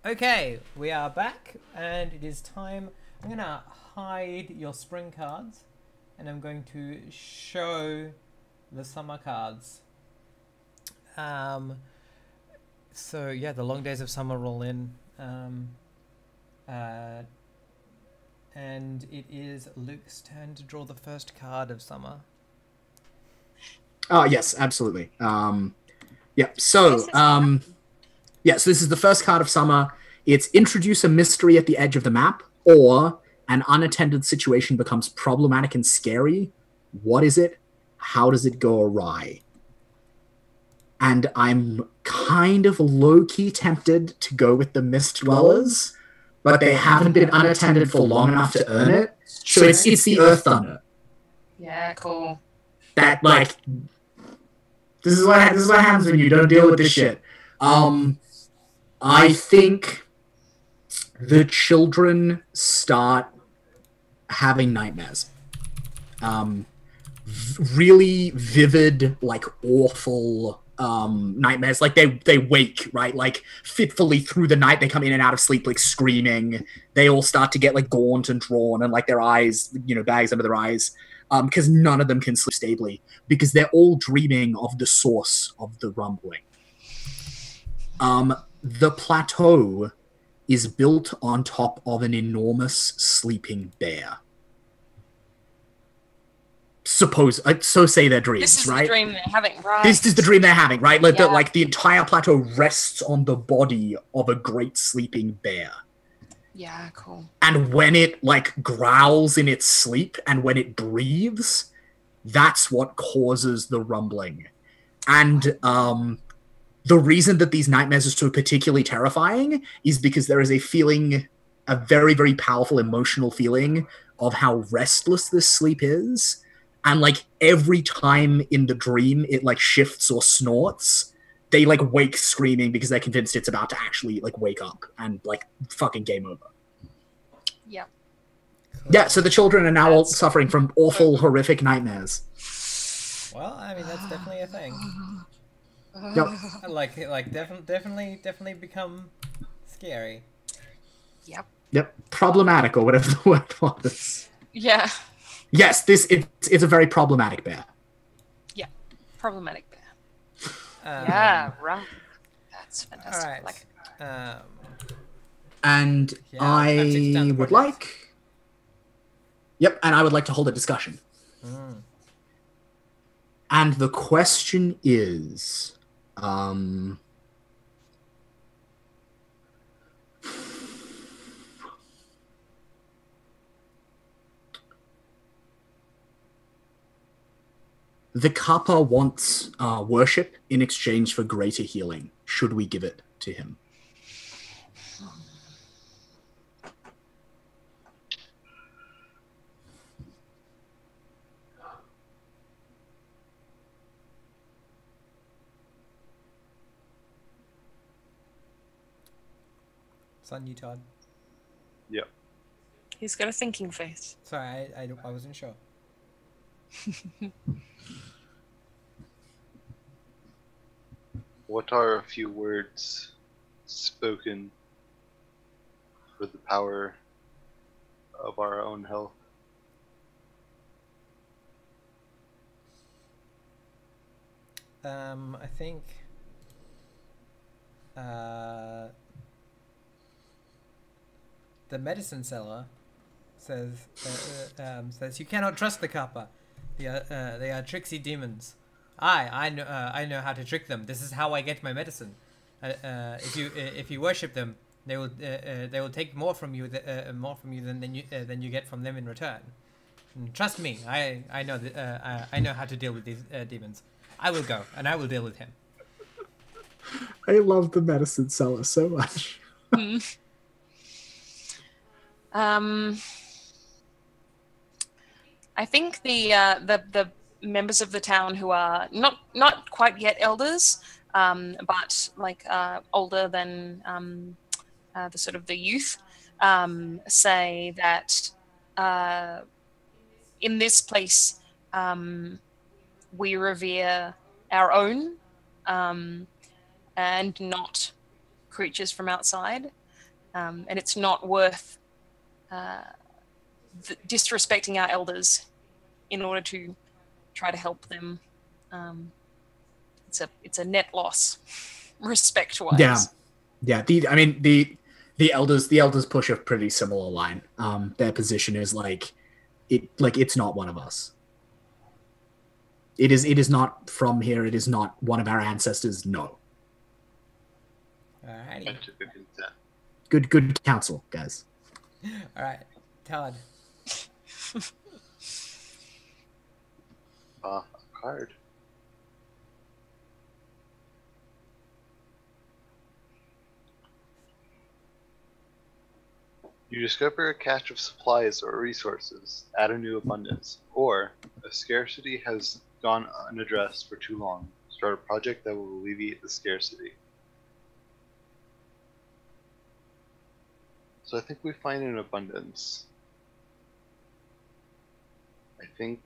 Okay, we are back, and it is time. I'm gonna hide your spring cards, and I'm going to show the summer cards. So yeah, the long days of summer roll in, and it is Luke's turn to draw the first card of summer. Yes, absolutely. So this is the first card of summer. It's introduce a mystery at the edge of the map, or an unattended situation becomes problematic and scary. What is it? How does it go awry? And I'm kind of low-key tempted to go with the Mist Dwellers, but they haven't been unattended for long enough to earn it. So it's the Earth Thunder. Yeah, cool. That, like, this is what happens when you don't deal with this shit. I think the children start having nightmares. Really vivid, like awful nightmares. Like they wake, right? Like fitfully through the night, they come in and out of sleep, like screaming. They all start to get like gaunt and drawn, and like their eyes, bags under their eyes. Because none of them can sleep stably, because they're all dreaming of the source of the rumbling. The plateau is built on top of an enormous sleeping bear. So say their dreams, This is right? the dream they're having, right? This is the dream they're having, right? Like the entire plateau rests on the body of a great sleeping bear. Yeah, cool. And when it like growls in its sleep and when it breathes, that's what causes the rumbling. And the reason that these nightmares are so particularly terrifying is because there is a very, very powerful emotional feeling of how restless this sleep is. And like every time in the dream it like shifts or snorts, they like wake screaming because they're convinced it's about to actually like wake up and like fucking game over. Yeah. Yeah, so the children are now all suffering from awful, horrific nightmares. Well, I mean that's definitely a thing. Yep. Definitely become scary. Yep. Problematic, or whatever the word was. Yeah. Yes, it's a very problematic bear. Yeah. Problematic bear. Yeah, right. That's fantastic. All right. Like, And Yeah, I would like... Yep, and I would like to hold a discussion. And the question is... The Kappa wants worship in exchange for greater healing. Should we give it to him? It's on you, Todd. Yep. he's got a thinking face. Sorry, I wasn't sure. What are a few words spoken for the power of our own health? I think the medicine seller says you cannot trust the kappa. They are tricksy demons. I know how to trick them. This is how I get my medicine. If you worship them, they will take more from you than you get from them in return. And trust me, I know how to deal with these demons. I will go and I will deal with him. I love the medicine seller so much. I think the members of the town who are not quite yet elders, but like older than the sort of the youth, say that in this place we revere our own and not creatures from outside. and it's not worth disrespecting our elders in order to try to help them. It's a net loss, respect-wise. Yeah. The elders push a pretty similar line. Their position is it's not one of us. It is not from here. It is not one of our ancestors. No. Alrighty. Good counsel, guys. All right, Todd. A card. You discover a cache of supplies or resources, add a new abundance, or a scarcity has gone unaddressed for too long. Start a project that will alleviate the scarcity. So I think we find an abundance. I think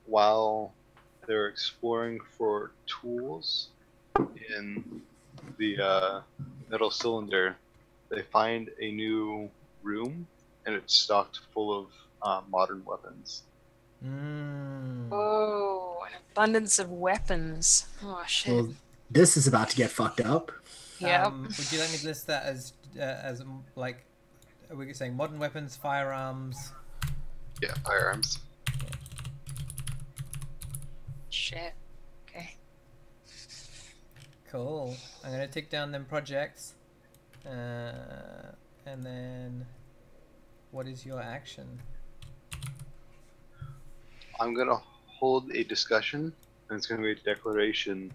while they're exploring for tools in the metal cylinder, they find a new room, and it's stocked full of modern weapons. Oh, an abundance of weapons. Oh shit. Well, this is about to get fucked up. Yeah. Would you let me list that as like, are we saying modern weapons, firearms? Yeah, firearms. Shit. Okay. Cool. I'm gonna take down them projects, and then, what is your action? I'm gonna hold a discussion, and it's gonna be a declaration.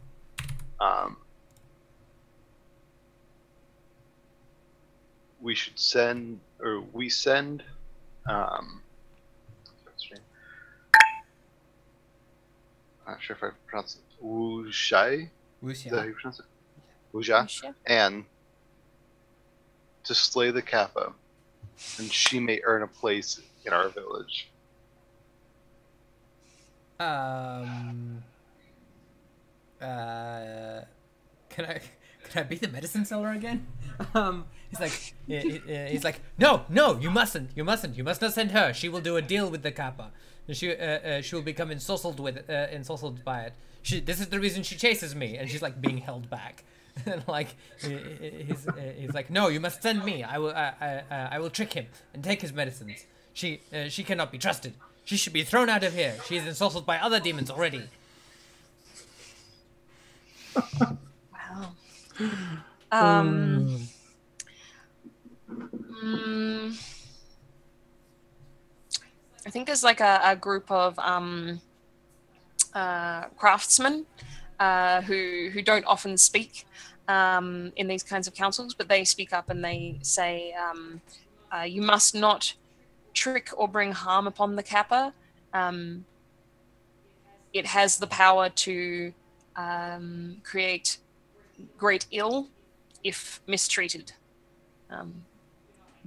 We send. What's her name? I'm not sure if I pronounce it. Wu Shai. Is that how you pronounce it? Wu Xia. And to slay the Kappa, and she may earn a place in our village. Can I be the medicine seller again? He's like, no, you mustn't. You must not send her. She will do a deal with the Kappa. She will become ensorcelled by it. This is the reason she chases me, and she's like being held back. And like he's like, no, you must send me. I will trick him and take his medicines. She cannot be trusted. She should be thrown out of here. She is ensorcelled by other demons already. Wow. I think there's like a group of craftsmen who don't often speak in these kinds of councils, but they speak up and they say, you must not trick or bring harm upon the Kappa. It has the power to create great ill if mistreated.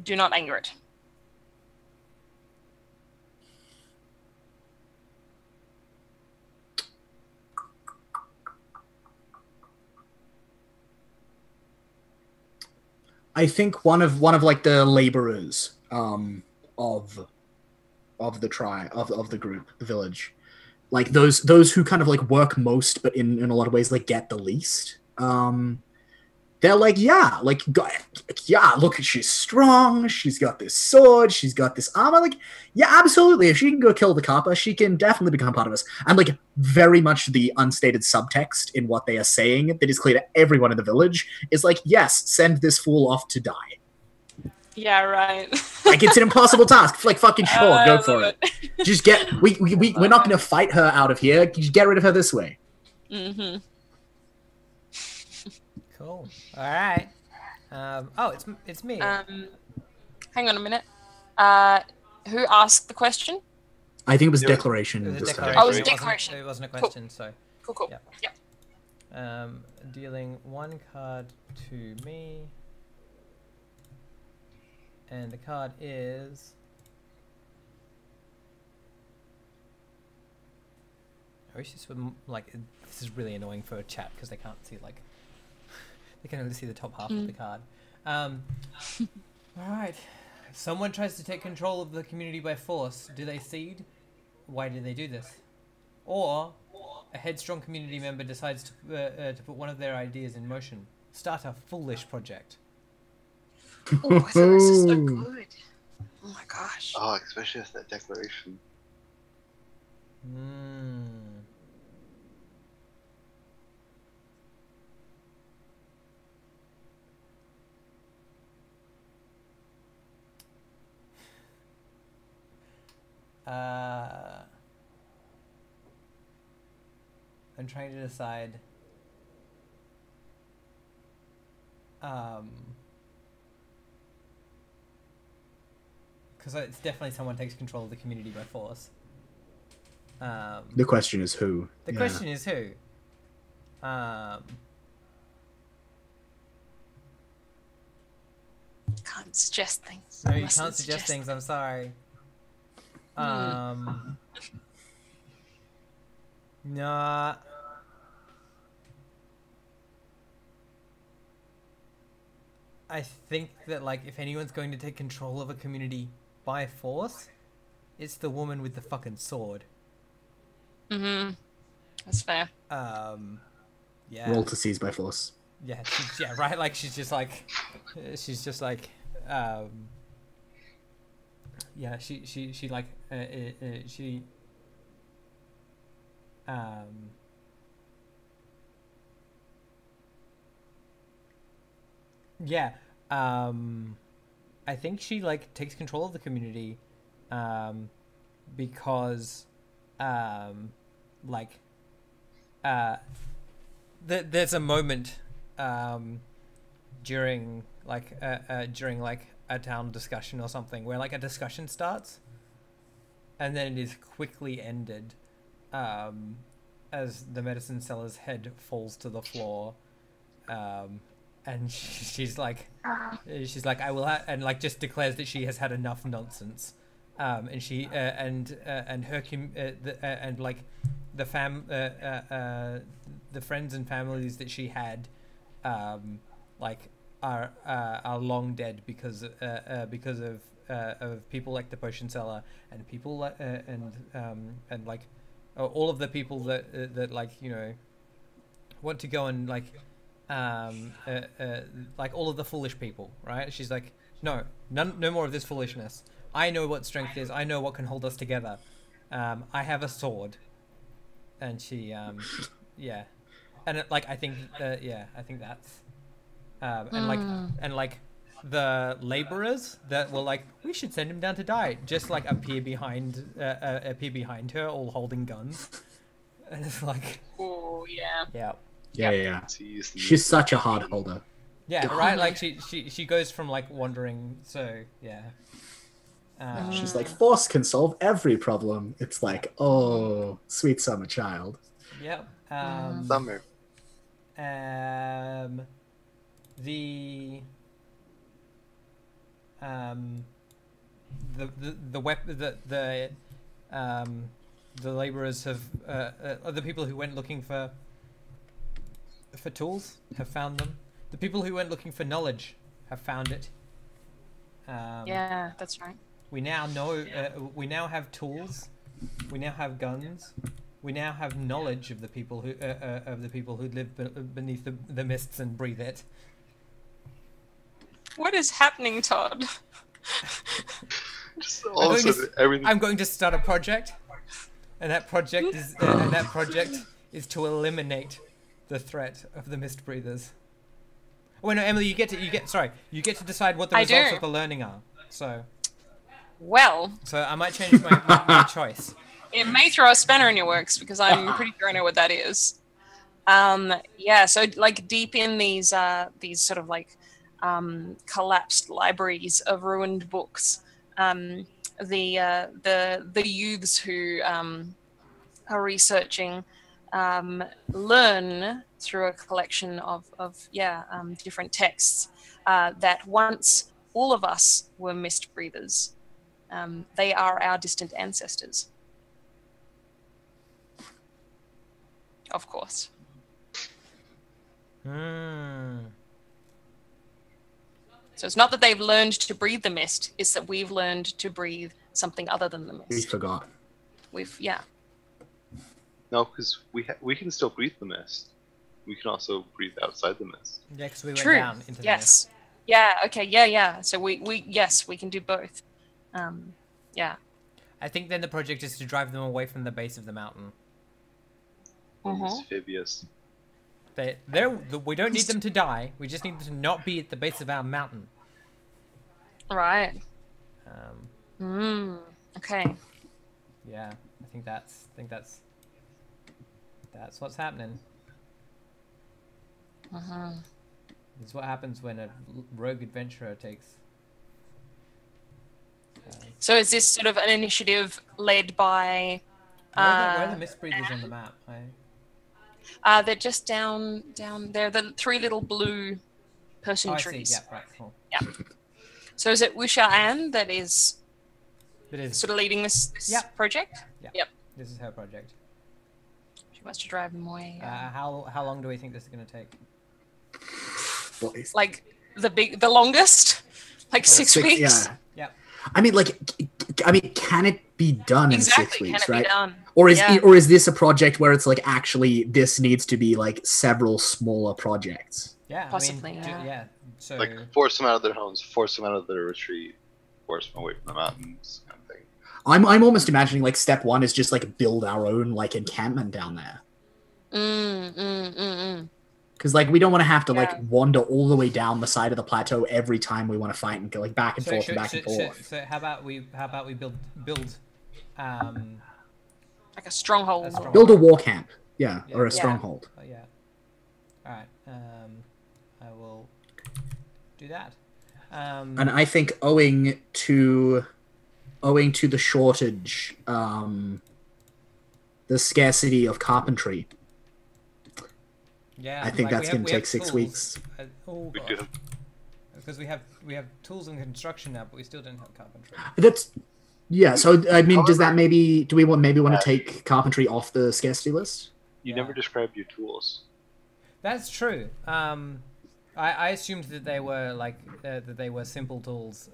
Do not anger it. I think one of like the laborers of the group, the village, like those who kind of like work most, but in a lot of ways like get the least. They're like, look, she's strong. She's got this sword. She's got this armor. Like, yeah, absolutely. If she can go kill the Kappa, she can definitely become part of us. And like, very much the unstated subtext in what they are saying that is clear to everyone in the village is like, yes, send this fool off to die. Yeah, right. Like, it's an impossible task. Like, fucking sure, go for it. Just we're not going to fight her out of here. Just get rid of her this way. Mm-hmm. Cool. All right. It's me. Hang on a minute. Who asked the question? I think it was declaration. It was a this time. declaration. Oh, it was a declaration. It wasn't a question, so. Cool. Yeah. Yeah. Dealing one card to me. And the card is... I wish this would, like, this is really annoying for a chat because they can't see, like... They can only see the top half of the card. All right. Someone tries to take control of the community by force. Do they cede? Why do they do this? Or a headstrong community member decides to put one of their ideas in motion. Start a foolish project. Oh, I thought this is so good. Oh my gosh. Oh, especially as that declaration. I'm trying to decide. Because it's definitely someone takes control of the community by force. The question is who. The question is who. Can't suggest things. No, you can't suggest things. I'm sorry. Nah. I think that, like, if anyone's going to take control of a community by force, it's the woman with the fucking sword. That's fair. Yeah. Roll to seize by force. Yeah, yeah, right. Like she's just like, yeah. She like, she. Yeah. I think she like takes control of the community, because, like, there's a moment, during like a town discussion or something where like a discussion starts, and then it is quickly ended, as the medicine seller's head falls to the floor, and she's like, I will and like just declares that she has had enough nonsense, and she and her and like the friends and families that she had, like are long dead because of people like the potion seller and people and like all of the people that like, you know, want to go and like like all of the foolish people, right? She's like, no more of this foolishness. I know what strength is. I know what can hold us together. I have a sword. And she, yeah, and like I think that's, and like the laborers that were like, we should send him down to die, just like appear behind her, all holding guns, and it's like, oh yeah, Yeah. She's such a hard holder. Yeah, right. Like she goes from like wandering. So yeah. She's like, force can solve every problem. It's like, oh, sweet summer child. Yep. Summer. The laborers have the people who went looking for tools have found them. The people who went looking for knowledge have found it. Yeah, that's right. We now know. We now have tools. We now have guns. We now have knowledge of the people who live beneath the mists and breathe it. What is happening, Todd? I'm going to start a project, and that project is to eliminate the threat of the mist breathers. Oh no, Emily, you get to decide what the results of the learning are. So I might change my choice. It may throw a spanner in your works because I'm pretty sure I know what that is. Yeah, so like deep in these sort of like collapsed libraries of ruined books, the youths who are researching learn through a collection of different texts that once all of us were mist breathers. They are our distant ancestors. Of course. So it's not that they've learned to breathe the mist; it's that we've learned to breathe something other than the mist. We forgot. Yeah. No, because we can still breathe the mist. We can also breathe outside the mist. Yeah, because we went True. down into the mist. Yes. Yeah. Okay. Yeah. So we can do both. Yeah. I think then the project is to drive them away from the base of the mountain. Amphibious. We don't need them to die. We just need them to not be at the base of our mountain. Right. Okay. Yeah, I think that's what's happening. It's what happens when a rogue adventurer takes. So is this sort of an initiative led by? Where are the mist breathers on the map? They're just down there. The three little blue person trees. Yeah, right. Cool. Yeah. So is it Wusha Ann that is It is. sort of leading this project? Yeah. Yep. This is her project. She wants to drive them away. How long do we think this is going to take? Like the longest, like 6 weeks. Yeah. Yep. I mean, can it be done in 6 weeks, can it right? Be done? Or is this a project where it's like actually this needs to be like several smaller projects? Yeah, possibly. Yeah. So Like force them out of their homes, force them out of their retreat, force them away from the mountains, kind of thing. I'm almost imagining like step one is just like build our own like encampment down there. Because like we don't want to have to like wander all the way down the side of the plateau every time we want to fight and go like back and forth and back and forth. So how about we build like a stronghold. Build a war camp, or a stronghold. Oh, yeah. All right. I will do that. And I think owing to the shortage, the scarcity of carpentry. Yeah, I think that's going to take 6 weeks. Because we have tools and construction now, but we still don't have carpentry. So I mean, does that do we want to take carpentry off the scarcity list? You never described your tools. That's true. I assumed that they were that they were simple tools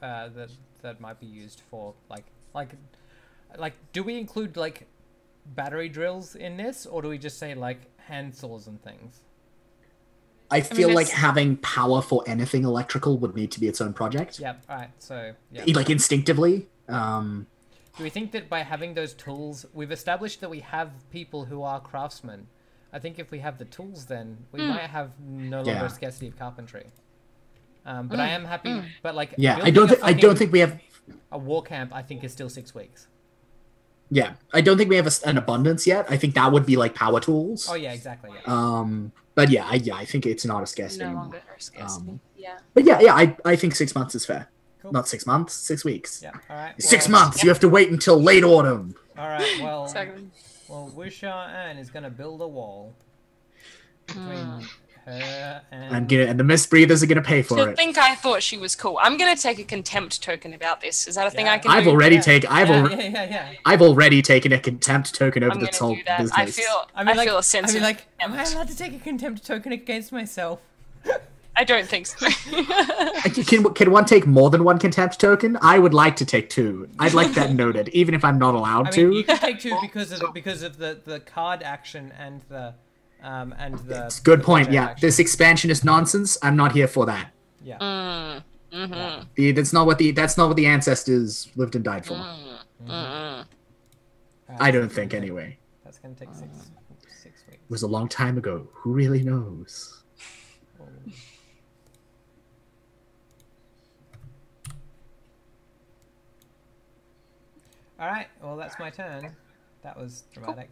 that might be used for like do we include like battery drills in this, or do we just say like hand saws and things? I feel like having power for anything electrical would need to be its own project. Yeah. All right. So like instinctively. Do we think that by having those tools, we've established that we have people who are craftsmen? I think if we have the tools, then we might have no longer a scarcity of carpentry. But I am happy. But like, I don't think we have a war camp. I think is still 6 weeks. Yeah, I don't think we have an abundance yet. I think that would be like power tools. Oh yeah, exactly. Yeah. But I think it's not a scarcity. No longer a scarcity. But I think 6 months is fair. Cool. Not 6 months, 6 weeks. Yeah. All right. 6 months. You have to wait until late autumn. All right. Well. Exactly. Well, Wusha Ann is gonna build a wall between her and the mist breathers are gonna pay for it. I thought she was cool. I'm gonna take a contempt token about this. Is that a thing I can do? I've already taken a contempt token over this whole business. I feel a sense of contempt. Am I allowed to take a contempt token against myself? I don't think so. Can one take more than one contempt token? I would like to take 2. I'd like that noted, even if I'm not allowed to. You can take 2 because of the card action and the It's a good point. Yeah, action. This expansion is nonsense. I'm not here for that. Yeah. That's not what the ancestors lived and died for. I don't think anyway. That's gonna take 6 weeks. It was a long time ago. Who really knows? All right. Well, that's my turn. That was dramatic.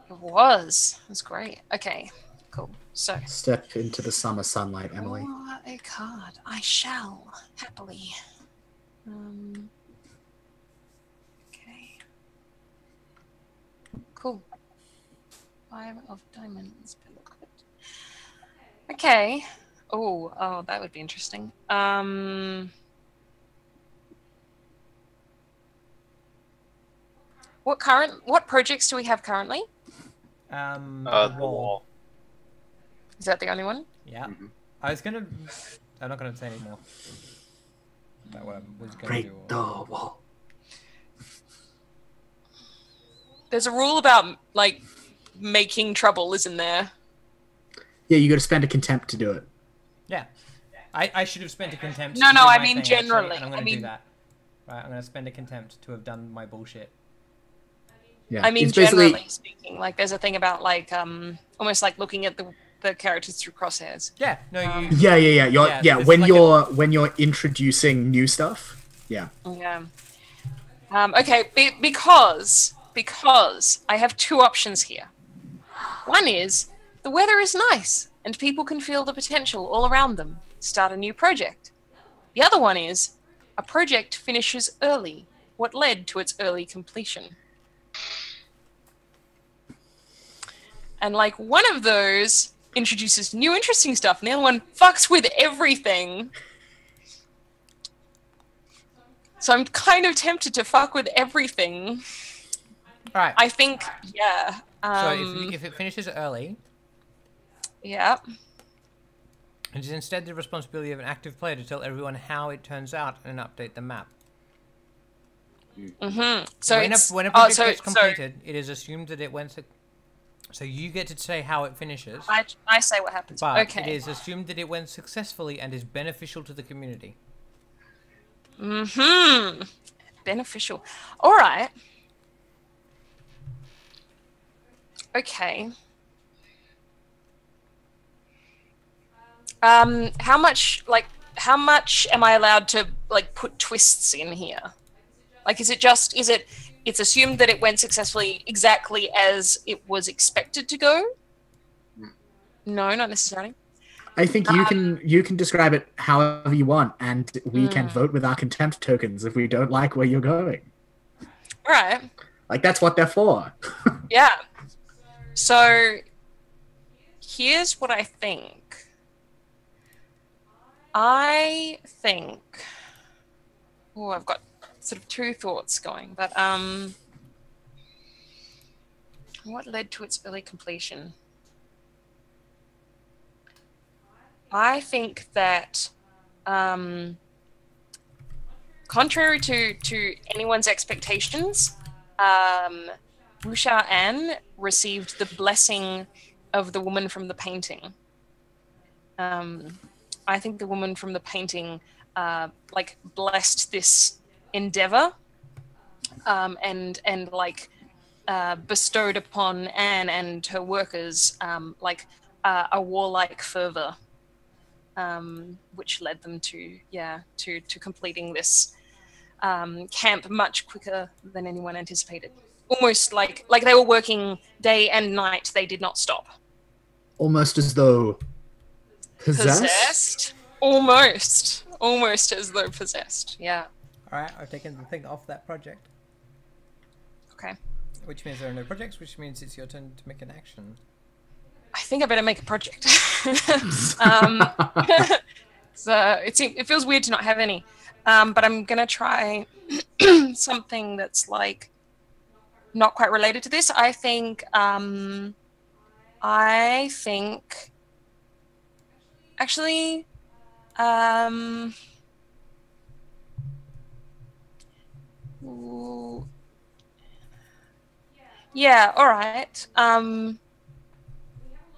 It was. It was great. Okay. Cool. So. Step into the summer sunlight, Emily. Oh, a card. I shall happily. Okay. Cool. 5 of diamonds. Okay. Oh, that would be interesting. What projects do we have currently? The wall. Is that the only one? Yeah. Mm-hmm. I was gonna I'm not gonna say anymore about what I was gonna Break do. the wall. There's a rule about like making trouble, isn't there? Yeah, you got to spend a contempt to do it. Yeah, I should have spent a contempt. No, to no, do I my mean thing, generally. actually, and I'm gonna I mean- do that. Right, I'm gonna spend a contempt to have done my bullshit. Yeah, I mean, it's basically generally speaking, like there's a thing about like almost like looking at the characters through crosshairs. Yeah, no, you. yeah. this When is like when you're introducing new stuff, yeah. Yeah. Okay, because I have two options here. One is the weather is nice and people can feel the potential all around them. Start a new project. The other one is a project finishes early. What led to its early completion? And like one of those introduces new interesting stuff and the other one fucks with everything. So I'm kind of tempted to fuck with everything. Right. I think, yeah. So if it finishes early, Yeah. it is instead the responsibility of an active player to tell everyone how it turns out and update the map. Mm-hmm. So when a project gets completed, it is assumed that it went. So you get to say how it finishes. I say what happens. But Okay. it is assumed that it went successfully and is beneficial to the community. Mm-hmm. Beneficial. All right. Okay. How much am I allowed to like put twists in here? Like, it's assumed that it went successfully exactly as it was expected to go? No, not necessarily. I think you can describe it however you want, and we can vote with our contempt tokens if we don't like where you're going. All right. Like, that's what they're for. Yeah. So here's what I think. I think. Oh, I've got sort of two thoughts going, but what led to its early completion? I think that contrary to anyone's expectations, Wusha An received the blessing of the woman from the painting. I think the woman from the painting like blessed this endeavor and like bestowed upon Anne and her workers like a warlike fervor, which led them to completing this camp much quicker than anyone anticipated. Almost like they were working day and night. They did not stop. Almost as though possessed? Almost as though possessed. Yeah. All right, I've taken the thing off that project. Okay. Which means there are no projects, which means it's your turn to make an action. I think I better make a project. So it feels weird to not have any, but I'm gonna try something that's like not quite related to this. I think actually ooh, yeah, all right.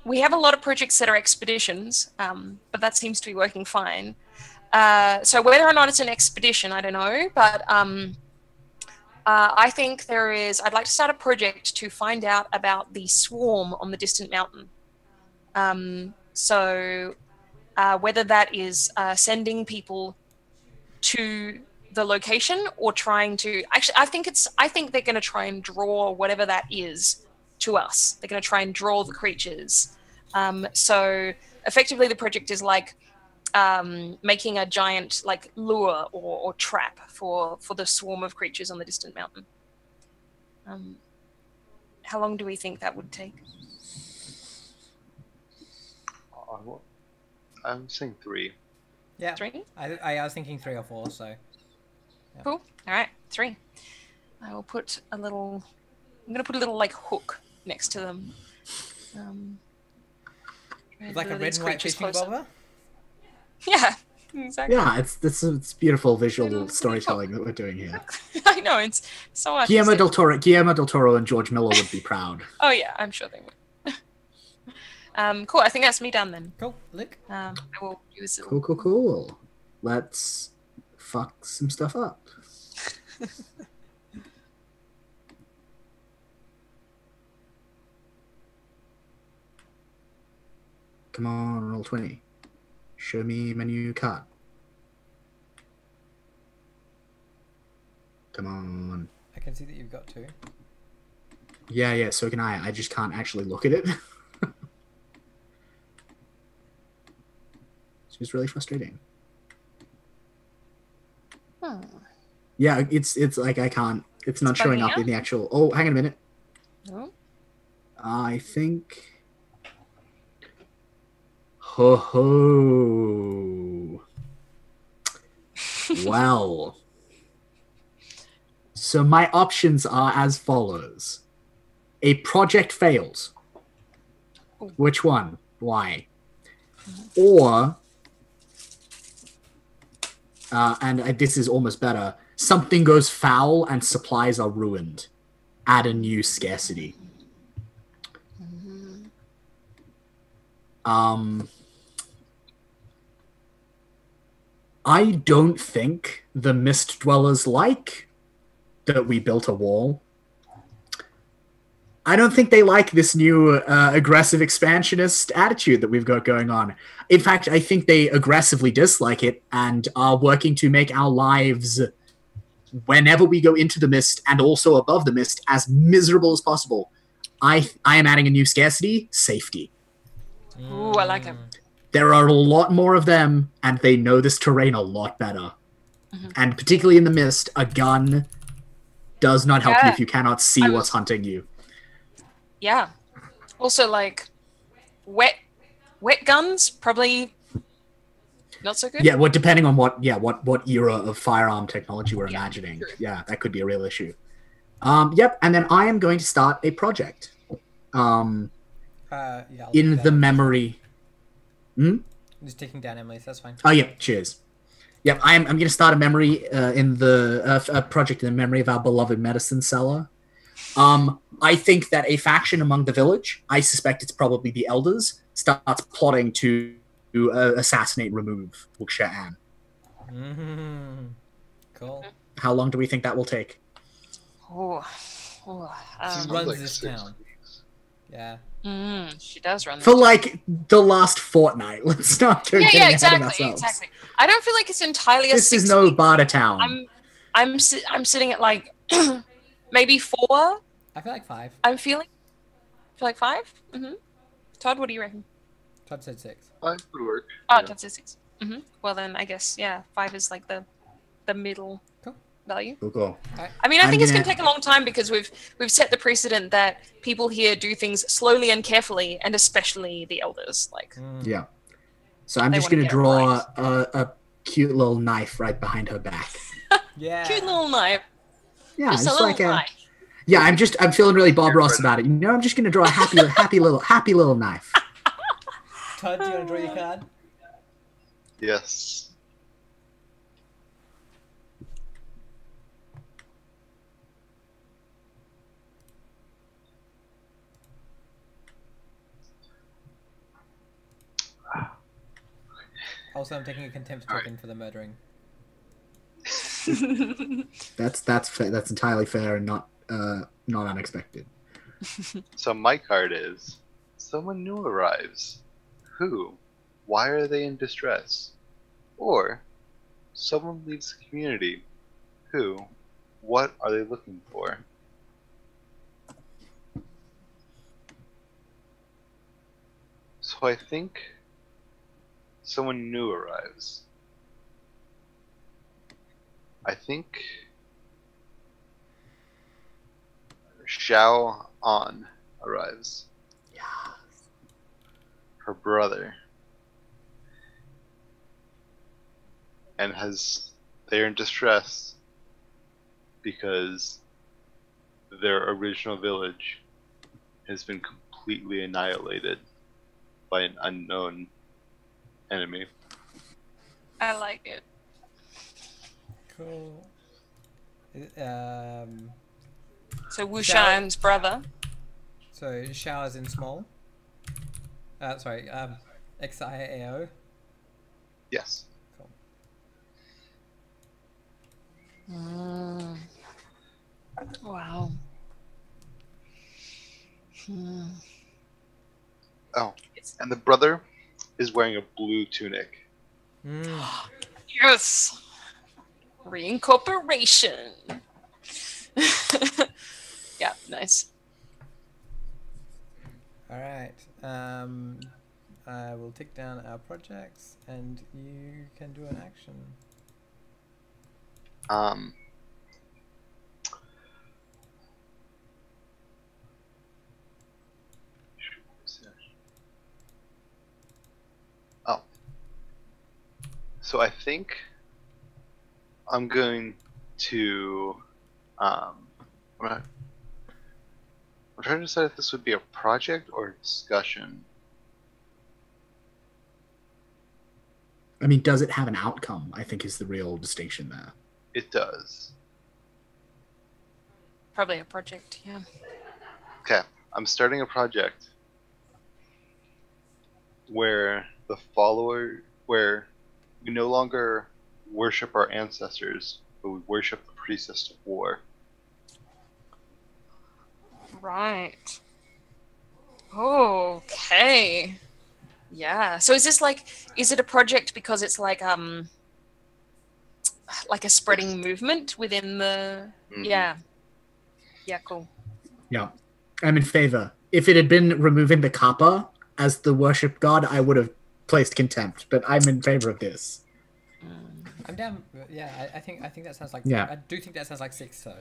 We have a lot of projects that are expeditions, but that seems to be working fine. So whether or not it's an expedition, I don't know, but I think I'd like to start a project to find out about the swarm on the distant mountain. So whether that is sending people to the location or trying to, actually, I think they're going to try and draw whatever that is to us. They're going to try and draw the creatures. So effectively the project is like making a giant like lure or trap for the swarm of creatures on the distant mountain. How long do we think that would take? I'm saying 3. Yeah. 3? I was thinking 3 or 4, so. Yeah. Cool. All right, 3. I will put a little. I'm gonna put a little like hook next to them. It's like a red and white fishing bobber? Yeah, Exactly. Yeah, it's beautiful visual storytelling that we're doing here. I know, it's so artistic. Guillermo del Toro and George Miller would be proud. Oh yeah, I'm sure they would. Cool. I think that's me done then. Cool. Lick. I will use it. Cool. Let's fuck some stuff up. Come on, roll 20. Show me menu card. Come on. I can see that you've got 2. Yeah, so can I. I just can't actually look at it. It's just really frustrating. Yeah, it's like I can't. It's not showing up in the actual. Oh, hang on a minute. No. I think. Ho. Well. So my options are as follows. A project fails. Which one? Why? Or, and this is almost better, something goes foul and supplies are ruined. Add a new scarcity. I don't think the Mist Dwellers like that we built a wall. I don't think they like this new aggressive expansionist attitude that we've got going on. In fact, I think they aggressively dislike it and are working to make our lives, whenever we go into the mist and also above the mist, as miserable as possible. I am adding a new scarcity, safety. Ooh, I like it. There are a lot more of them, and they know this terrain a lot better. And particularly in the mist, a gun does not help you if you cannot see what's hunting you. Yeah. Also, like, wet guns, probably not so good. Yeah, well, depending on what era of firearm technology we're imagining. True. Yeah, that could be a real issue. Yep, and then I am going to start a project. In the memory... I'm just taking down Emily's, that's fine. Oh, yeah, cheers. Yep, I'm going to start a memory in the a project in the memory of our beloved medicine seller. I think that a faction among the village, I suspect it's probably the elders, starts plotting to assassinate and remove Wuxia An. Cool. How long do we think that will take? She runs this town. Yeah. She does run this for town. like the last fortnight. Let's not go getting ahead of ourselves. Exactly. I don't feel like it's entirely a 6 This is no Barter town. I'm sitting at like maybe 4. I feel like 5. I feel like 5. Todd, what do you reckon? Todd said 6. 5 would work. Oh, Todd said 6. Well then, I guess 5 is like the middle value. Cool. I mean, I think it's gonna take a long time because we've set the precedent that people here do things slowly and carefully, and especially the elders. Like, yeah. So I'm just gonna draw a cute little knife right behind her back. Yeah. Cute little knife. Yeah, just a little knife. Yeah, I'm feeling really Bob Ross about it. You know, I'm just gonna draw a happy little knife. Todd, do you want to draw your card? Yes. Also, I'm taking a contempt token for the murdering. That's entirely fair and not unexpected. So my card is someone new arrives. Who? Why are they in distress? Or someone leaves the community. Who? What are they looking for? So I think someone new arrives. I think Xiao An arrives. Yeah. Her brother. And they're in distress because their original village has been completely annihilated by an unknown enemy. I like it. Cool. So Wu Shan's brother. So showers in small. Sorry. XIAO. Yes. Cool. Wow. Oh, and the brother is wearing a blue tunic. Yes. Reincorporation. Yeah, nice. All right. I will take down our projects, and you can do an action. Oh. So I think I'm going to I'm trying to decide if this would be a project or a discussion. I mean, does it have an outcome? I think is the real distinction there. It does. Probably a project, yeah. Okay, I'm starting a project where where we no longer worship our ancestors, but we worship the priestess of war. Right. Okay. Yeah. So is this is it a project because it's like a spreading movement within the? Mm-hmm. Yeah. Yeah. Cool. Yeah, I'm in favor. If it had been removing the kappa as the worship god, I would have placed contempt. But I'm in favor of this. I'm down. Yeah, I think that sounds like. Yeah. I do think that sounds like 6. So.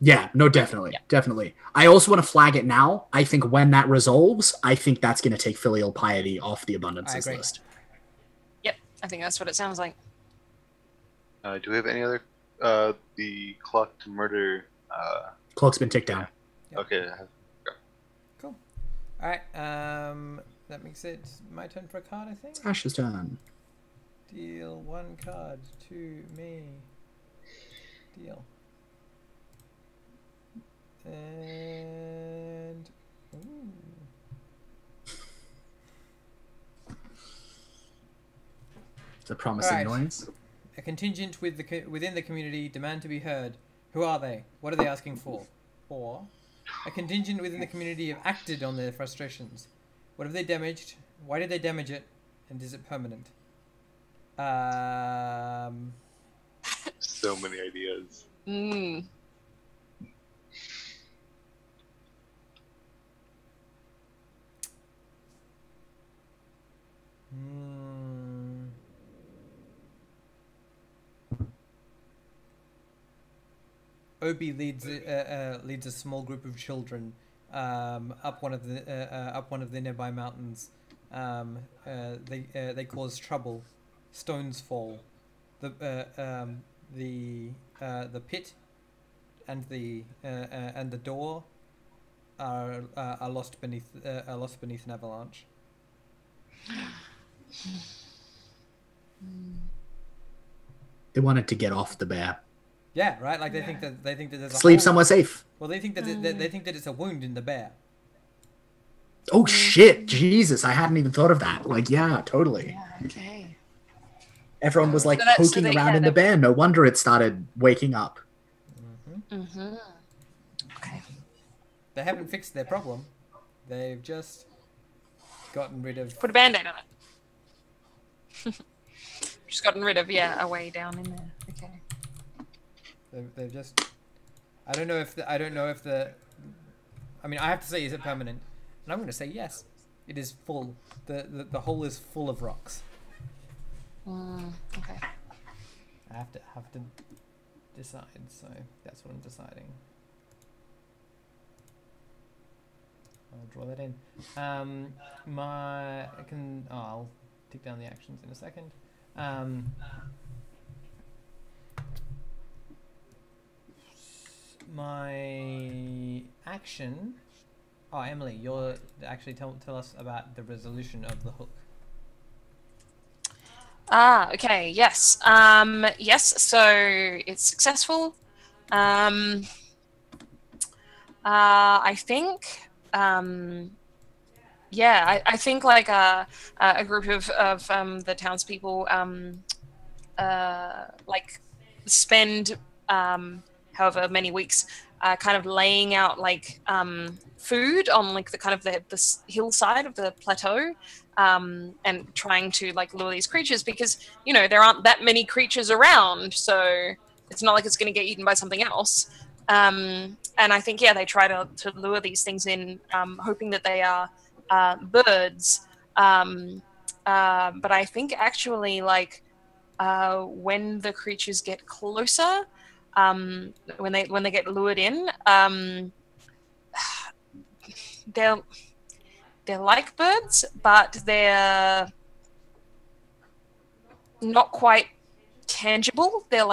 Yeah, no, definitely. Definitely. I also want to flag it now. I think when that resolves, I think that's going to take filial piety off the abundances list. Yep, I think that's what it sounds like. Do we have any other? The clock to murder. Clock's been ticked down. Yep. Okay. Cool. All right. That makes it my turn for a card, I think. It's Ash's turn. Deal 1 card to me. Deal. And It's a promising noise. A contingent within the community demand to be heard. Who are they? What are they asking for? Or a contingent within the community have acted on their frustrations. What have they damaged? Why did they damage it? And is it permanent? So many ideas. Obi leads a small group of children up one of the nearby mountains. They cause trouble. Stones fall. The pit and the door are lost beneath an avalanche. They wanted to get off the bear. Yeah, right. Like they think that there's a sleep hole. somewhere safe. Well, they think that they think that it's a wound in the bear. Oh shit! Jesus, I hadn't even thought of that. Like, yeah, totally. Yeah, okay. Everyone was like poking around in the bear. No wonder it started waking up. Okay. They haven't fixed their problem. They've just gotten rid of. Put a band-aid on it. Just gotten rid of a way down in there. Okay. They've just. I don't know if the. I mean, I have to say, is it permanent? And I'm going to say yes. It is full. The hole is full of rocks. Okay. I have to decide. So that's what I'm deciding. I'll draw that in. I'll take down the actions in a second. My action. Oh, Emily, tell us about the resolution of the hook. Okay, yes. Yes, so it's successful. I think, yeah, I think like a group of the townspeople like spend however many weeks kind of laying out like food on like the kind of the hillside of the plateau, and trying to like lure these creatures, because you know there aren't that many creatures around, so it's not like it's going to get eaten by something else. And I think, yeah, they try to lure these things in, hoping that they are birds. But I think actually, like, when the creatures get closer, when they get lured in, they're like birds, but they're not quite tangible. They're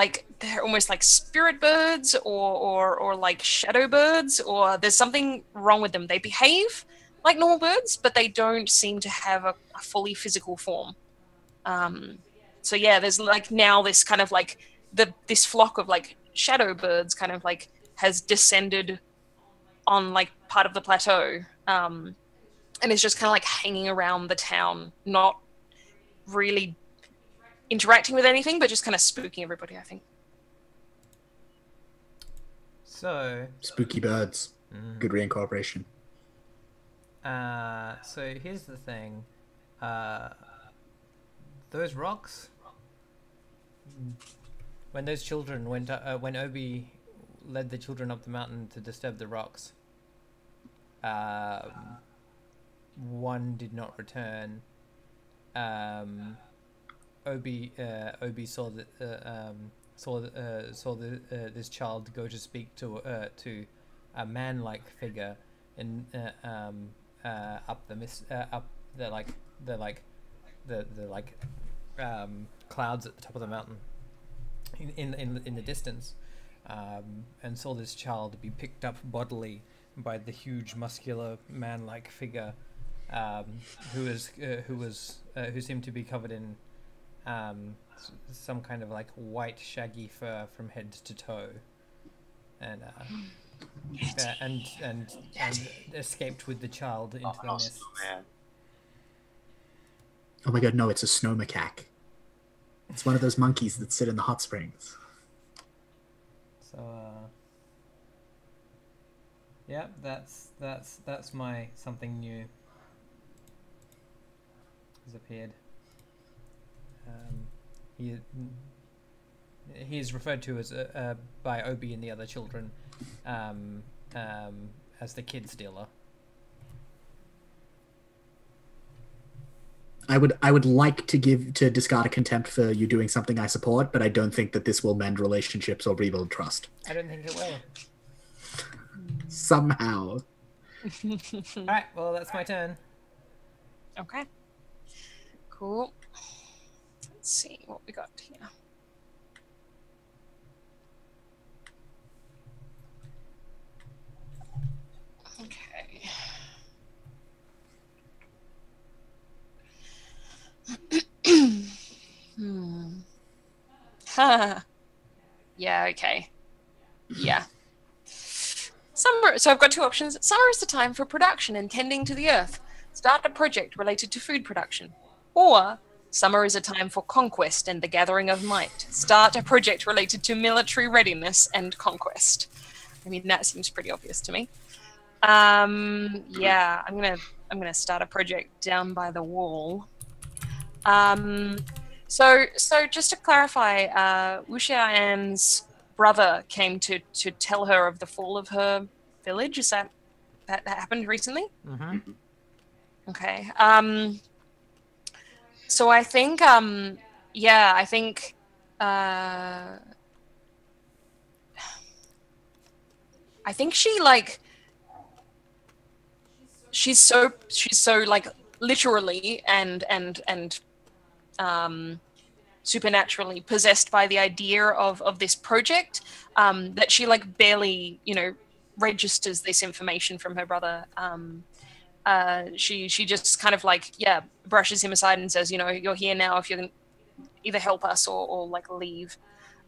almost like spirit birds, or like shadow birds, or there's something wrong with them. They behave like normal birds, but they don't seem to have a fully physical form. So yeah, there's like now this kind of like this flock of like shadow birds kind of like has descended on like part of the plateau, and it's just kind of like hanging around the town, not really interacting with anything, but just kind of spooking everybody, I think. So Spooky birds. Good reincorporation. So here's the thing. Those rocks. When those children went, when Obi led the children up the mountain to disturb the rocks, one did not return. Obi saw this child go to speak to a man-like figure in up the clouds at the top of the mountain in the distance, and saw this child be picked up bodily by the huge muscular man-like figure, who seemed to be covered in some kind of like white shaggy fur from head to toe, and escaped with the child into the mist. Oh my god, no, it's a snow macaque. It's one of those monkeys that sit in the hot springs. So, yeah, that's my something new has appeared. He is referred to as by Obi and the other children as the kid stealer. I would like to discard a contempt for you doing something I support, but I don't think that this will mend relationships or rebuild trust. I don't think it will. Somehow. Alright, well, that's my turn. Okay. Cool. Let's see what we got here. Okay. Yeah, okay. Yeah. Summer. So I've got two options. Summer is the time for production and tending to the earth. Start a project related to food production. Or summer is a time for conquest and the gathering of might. Start a project related to military readiness and conquest. I mean, that seems pretty obvious to me. Yeah, I'm gonna start a project down by the wall. So just to clarify, Wuxian's brother came to tell her of the fall of her village. Is that happened recently? Mm-hmm. Okay. So I think, yeah, I think, she like, she's so like literally and supernaturally possessed by the idea of this project, that she like barely, registers this information from her brother. She just kind of like, yeah, brushes him aside and says, you're here now. If you're either help us or like leave.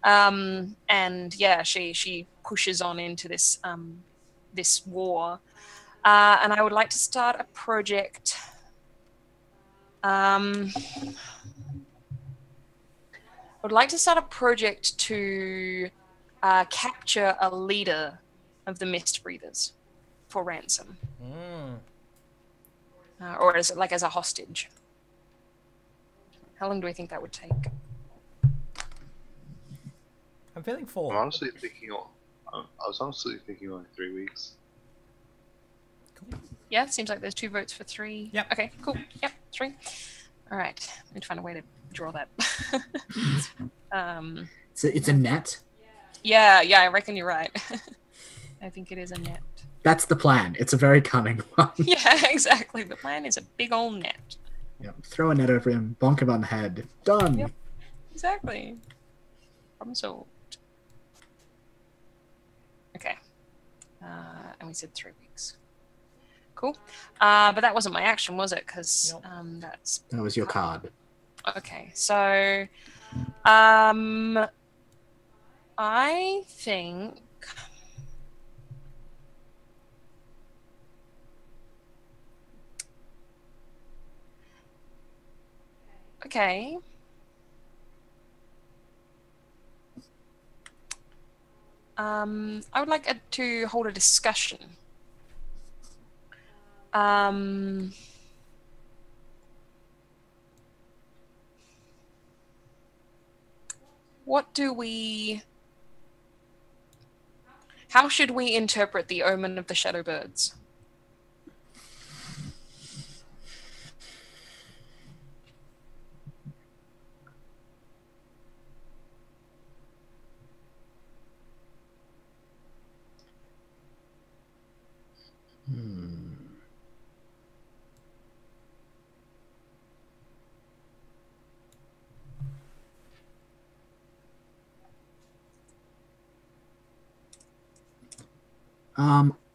And yeah, she pushes on into this this war, and I would like to start a project. I would like to start a project to capture a leader of the Mist Breathers for ransom, or as like as a hostage. How long do we think that would take? I'm feeling full. I was honestly thinking only 3 weeks. Cool. Yeah, seems like there's 2 votes for 3. Yep. Okay, cool. Yep, 3. All right. I need to find a way to draw that. It's a net. Yeah, I reckon you're right. I think it is a net. That's the plan. It's a very cunning one. Yeah, exactly. The plan is a big old net. Yep. Throw a net over him, bonk him on the head. Done. Yep. Exactly. Problem solved. Okay. And we said 3 weeks. Cool. But that wasn't my action, was it? Because that's... That was your card. Okay, so... I think... Okay. I would like to hold a discussion. How should we interpret the omen of the shadow birds?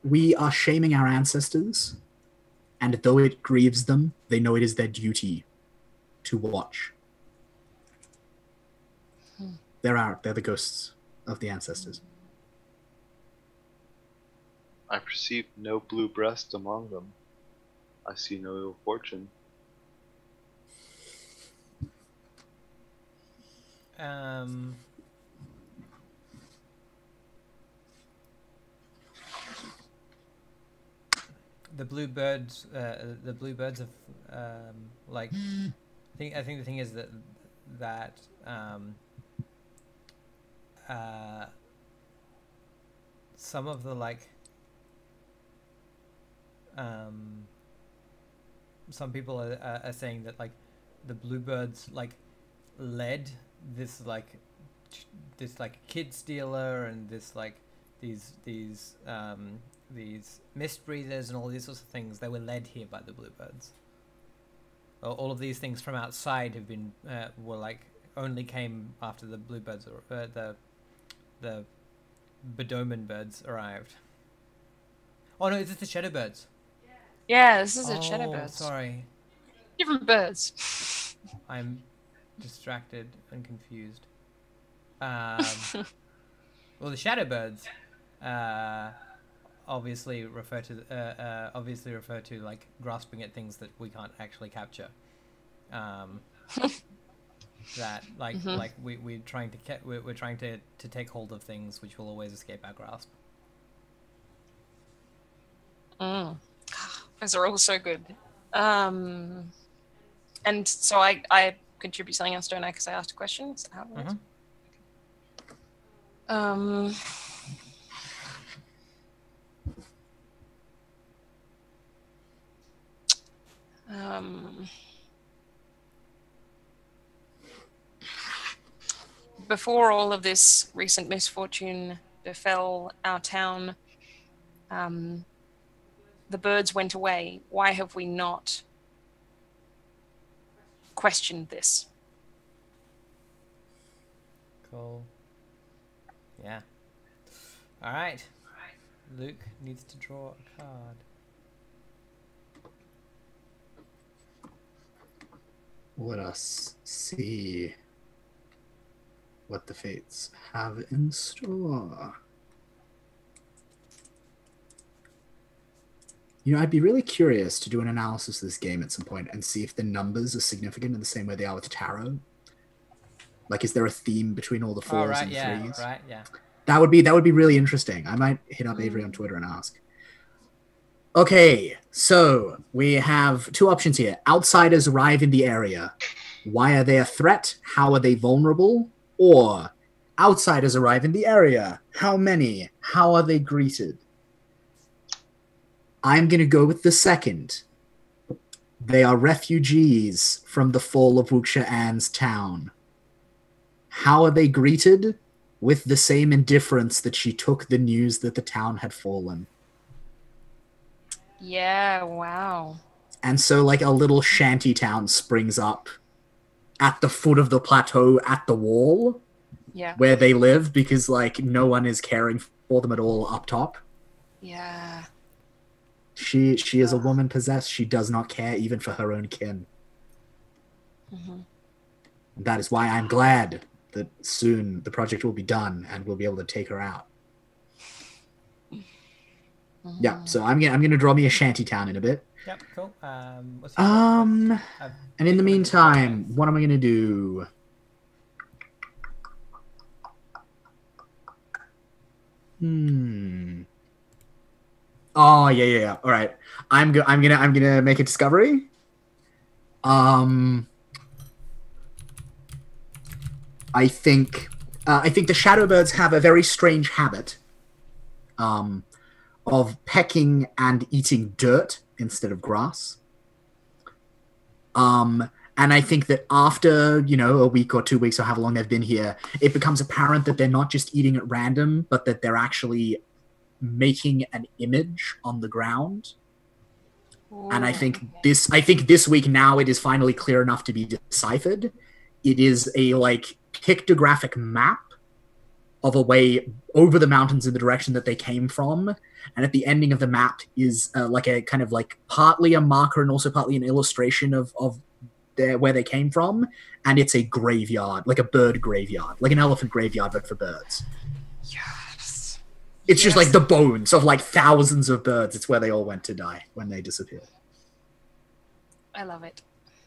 We are shaming our ancestors, and though it grieves them, they know it is their duty to watch. They're the ghosts of the ancestors. I perceive no blue breast among them. I see no ill fortune. The bluebirds of like I think the thing is that some of the like some people are saying that like the bluebirds like led this kid stealer and this like these mist breathers and all these sorts of things. They were led here by the bluebirds. All of these things from outside have been were like only came after the bluebirds or the Bedoman birds arrived. Oh no, is this the shadow birds? Yeah, this is a shadow birds. Sorry. Different birds. I'm distracted and confused. Well, the shadow birds obviously refer to like grasping at things that we can't actually capture. That like we're trying to take hold of things which will always escape our grasp. Those are all so good. And so I contribute something else, don't I? Because I asked a question. Is that how it works? Before all of this recent misfortune befell our town, the birds went away. Why have we not questioned this? Cool. Yeah. All right. Luke needs to draw a card. Let us see. what the fates have in store. You know, I'd be really curious to do an analysis of this game at some point and see if the numbers are significant in the same way they are with tarot. Like, is there a theme between all the fours and threes? Right, yeah. That would be really interesting. I might hit up Avery on Twitter and ask. Okay, so we have two options here. Outsiders arrive in the area. Why are they a threat? How are they vulnerable? Or outsiders arrive in the area. How many? How are they greeted? I'm going to go with the second. They are refugees from the fall of Wuxia Ann's town. How are they greeted? With the same indifference that she took the news that the town had fallen. Yeah, wow. And so, like, a little shanty town springs up at the foot of the plateau at the wall where they live because, like, no one is caring for them at all up top. Yeah. She is a woman possessed. She does not care even for her own kin. Mm-hmm. That is why I'm glad that soon the project will be done and we'll be able to take her out. Mm-hmm. Yeah, so I'm gonna draw me a shanty town in a bit. Yep, cool. And in the meantime, what am I gonna do? Oh yeah. All right, I'm gonna make a discovery. I think the shadowbirds have a very strange habit of pecking and eating dirt instead of grass. And I think that after, a week or 2 weeks or however long they've been here, it becomes apparent that they're not just eating at random, but that they're actually making an image on the ground. Ooh. And I think this week now it is finally clear enough to be deciphered. It is a pictographic map of a way over the mountains in the direction that they came from. And at the ending of the map is a kind of partly a marker and also partly an illustration of where they came from. And it's a graveyard, like a bird graveyard, like an elephant graveyard, but for birds. Yes. It's just like the bones of thousands of birds. It's where they all went to die when they disappeared. I love it.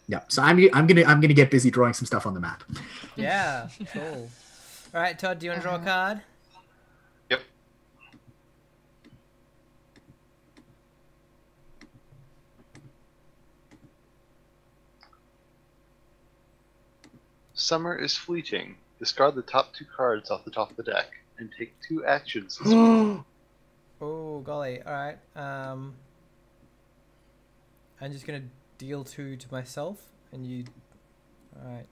Yeah, so I'm gonna get busy drawing some stuff on the map. Yeah, cool. All right, Todd, do you want to draw a card? Yep. Summer is fleeting. Discard the top 2 cards off the top of the deck and take 2 actions. Oh, golly. All right. I'm just going to deal 2 to myself, and you... All right.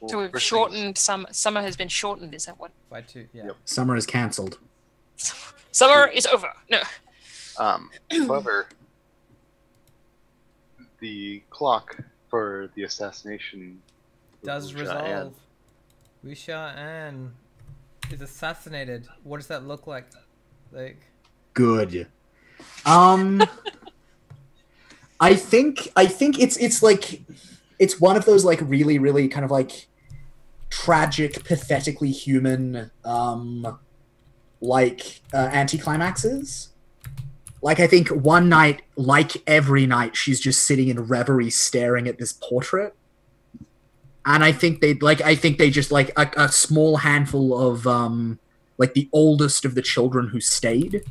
So we've shortened... Summer has been shortened, is that what? By 2, yeah. Yep. Summer is cancelled. Summer is over. No. However, the clock for the assassination does resolve. Wuxia Ann is assassinated. What does that look like? Good. I think it's one of those really, really kind of tragic, pathetically human anticlimaxes. I think one night, like every night, she's just sitting in reverie staring at this portrait. And I think they just a small handful of the oldest of the children who stayed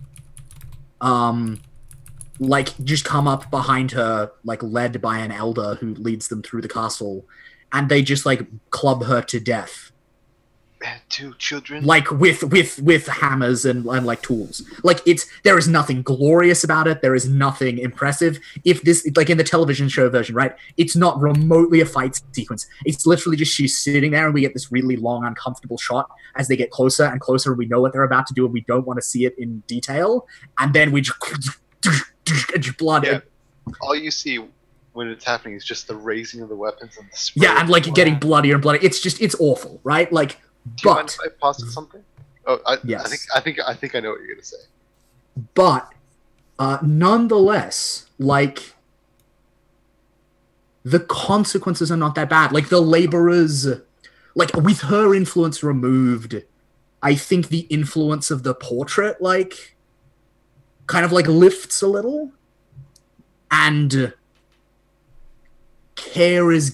just come up behind her, led by an elder who leads them through the castle, and they just club her to death. And 2 children? With hammers and tools. There is nothing glorious about it. There is nothing impressive. If this, in the television show version, right, it's not remotely a fight sequence. It's literally just she's sitting there and we get this really long, uncomfortable shot as they get closer and closer and we know what they're about to do and we don't want to see it in detail. And then we just blood. Yeah. All you see when it's happening is just the raising of the weapons and the spray. Yeah, and getting bloodier and bloodier. It's awful, right? Do you mind if I pause something? Oh, yes. I think I know what you're gonna say. But nonetheless, the consequences are not that bad. The laborers like with her influence removed, I think the influence of the portrait like kind of like lifts a little, and care is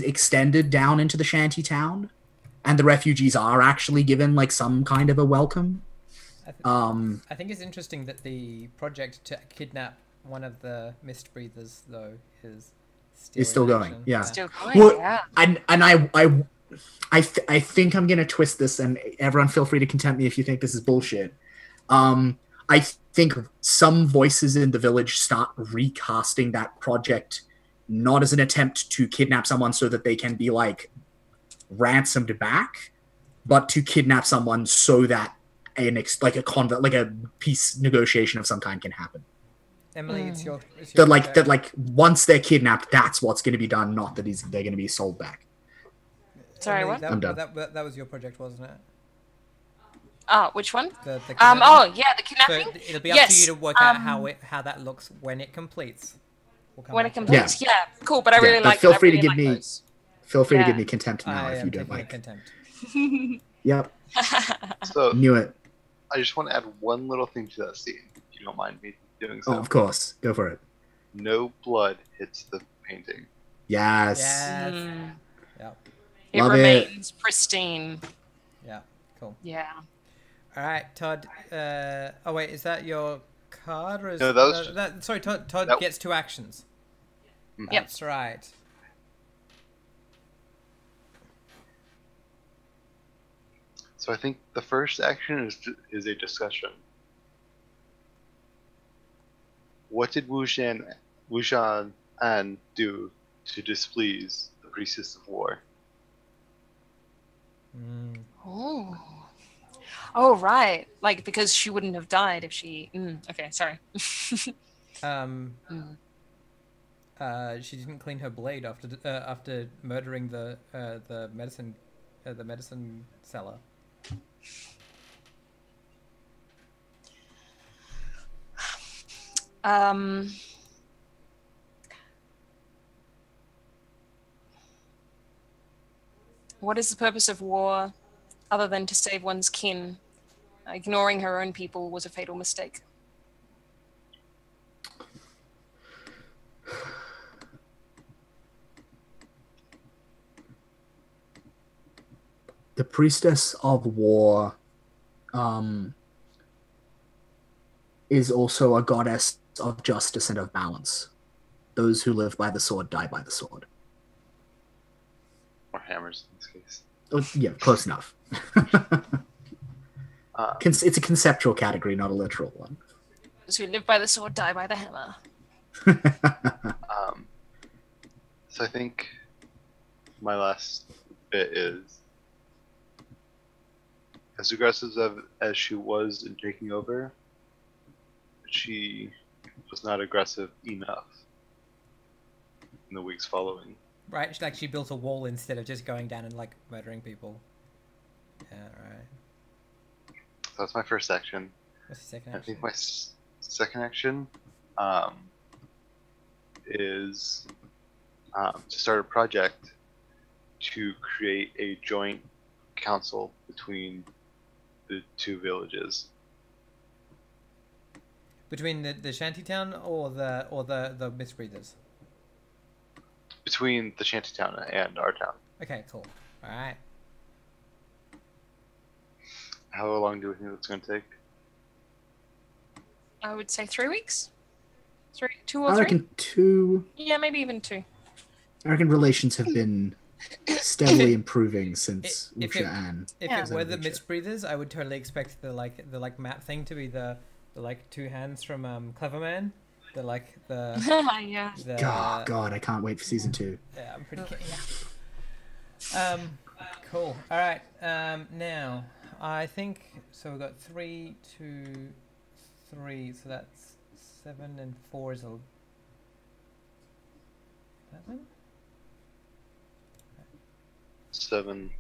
extended down into the shanty town, and the refugees are actually given like some kind of a welcome. I think it's interesting that the project to kidnap one of the mist breathers, though, is still going. Yeah. Still going. Well, Yeah. And I think I'm gonna twist this, and everyone feel free to contempt me if you think this is bullshit. I think some voices in the village start recasting that project not as an attempt to kidnap someone so that they can be like ransomed back, but to kidnap someone so that a peace negotiation of some kind can happen. Emily, it's your that once they're kidnapped, that's what's going to be done, not that they're going to be sold back. Sorry, Emily, what? I'm done. That was your project, wasn't it? Which one? The kidnapping? Oh yeah, the kidnapping. So it'll be up to you to work out how that looks when it completes. When it completes, yeah, cool. But I really like. Feel free to give me contempt now I if am you don't taking a like. contempt. Yep, So knew it. I just want to add one little thing to that scene, if you don't mind me doing so. Oh, of course, go for it. No blood hits the painting. Yes. Yep. It Love remains pristine. Yeah. Cool. Yeah. All right, Todd. Oh wait, is that your card or is No, that was sorry, Todd that- gets 2 actions. Mhm. Yep. That's right. So I think the first action is a discussion. What did Wu Zhan An do to displease the priestess of war? Oh. Oh right, like because she wouldn't have died if she. Okay, sorry. She didn't clean her blade after murdering the medicine seller. What is the purpose of war other than to save one's kin? Ignoring her own people was a fatal mistake. The priestess of war is also a goddess of justice and of balance. Those who live by the sword die by the sword. Or hammers in this case. Oh, yeah, close enough. It's a conceptual category, not a literal one. Those who live by the sword die by the hammer. So I think my last bit is, as aggressive as she was in taking over, she was not aggressive enough in the weeks following. Right, she built a wall instead of just going down and like murdering people. Yeah, right. So that's my first action. What's the second I action? think my second action is to start a project to create a joint council between the 2 villages. Between the shantytown or the mist breathers? Between the shantytown and our town. Okay, cool. All right. How long do we think it's going to take? I would say 3 weeks. 2 or I 3. reckon 2. Yeah, maybe even 2. I reckon relations have been steadily improving since If Wuxia An. If Yeah. it were the mist breathers, I would totally expect the map thing to be the 2 hands from Cleverman. Yeah. God, I can't wait for season 2. Yeah, I'm pretty keen. Cool. All right. Now I think so. We've got 3, 2, 3. So that's 7 and 4 is 11. Seven.